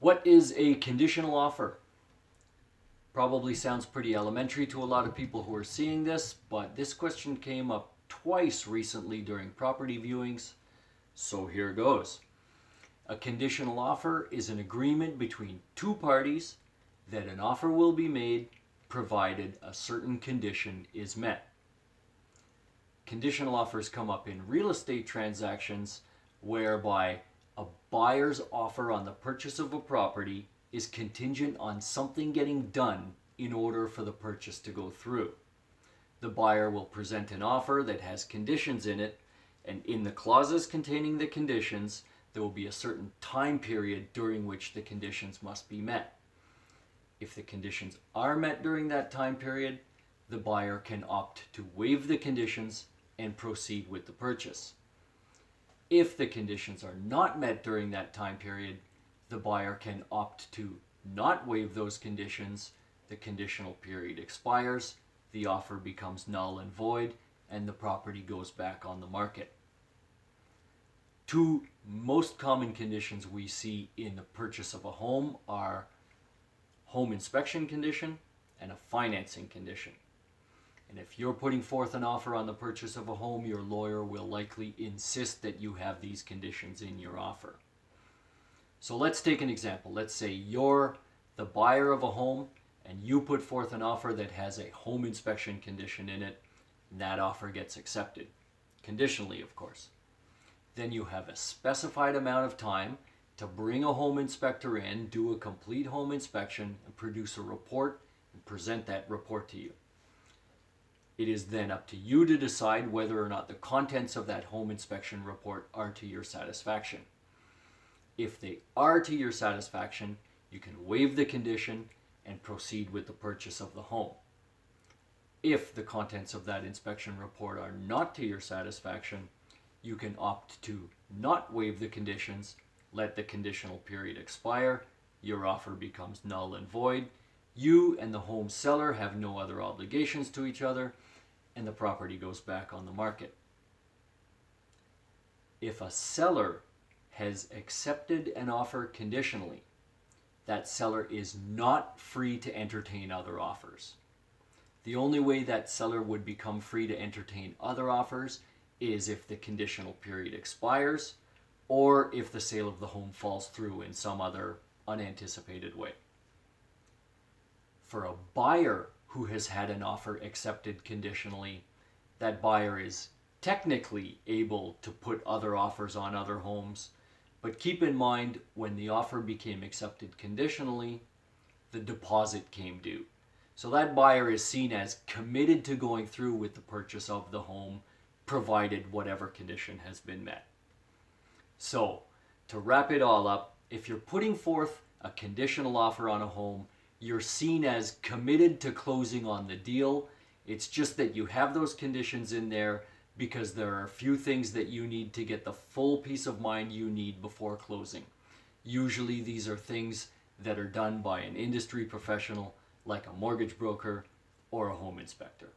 What is a conditional offer? Probably sounds pretty elementary to a lot of people who are seeing this, but this question came up twice recently during property viewings, so here goes. A conditional offer is an agreement between two parties that an offer will be made provided a certain condition is met. Conditional offers come up in real estate transactions whereby a buyer's offer on the purchase of a property is contingent on something getting done in order for the purchase to go through. The buyer will present an offer that has conditions in it, and in the clauses containing the conditions, there will be a certain time period during which the conditions must be met. If the conditions are met during that time period, the buyer can opt to waive the conditions and proceed with the purchase. If the conditions are not met during that time period, the buyer can opt to not waive those conditions, the conditional period expires, the offer becomes null and void, and the property goes back on the market. Two most common conditions we see in the purchase of a home are home inspection condition and a financing condition. And if you're putting forth an offer on the purchase of a home, your lawyer will likely insist that you have these conditions in your offer. So let's take an example. Let's say you're the buyer of a home and you put forth an offer that has a home inspection condition in it, and that offer gets accepted. Conditionally, of course. Then you have a specified amount of time to bring a home inspector in, do a complete home inspection, and produce a report and present that report to you. It is then up to you to decide whether or not the contents of that home inspection report are to your satisfaction. If they are to your satisfaction, you can waive the condition and proceed with the purchase of the home. If the contents of that inspection report are not to your satisfaction, you can opt to not waive the conditions, let the conditional period expire, your offer becomes null and void, you and the home seller have no other obligations to each other, and the property goes back on the market. If a seller has accepted an offer conditionally, that seller is not free to entertain other offers. The only way that seller would become free to entertain other offers is if the conditional period expires or if the sale of the home falls through in some other unanticipated way. For a buyer who has had an offer accepted conditionally, that buyer is technically able to put other offers on other homes, but keep in mind when the offer became accepted conditionally, the deposit came due. So that buyer is seen as committed to going through with the purchase of the home, provided whatever condition has been met. So, to wrap it all up, if you're putting forth a conditional offer on a home, you're seen as committed to closing on the deal. It's just that you have those conditions in there because there are a few things that you need to get the full peace of mind you need before closing. Usually these are things that are done by an industry professional like a mortgage broker or a home inspector.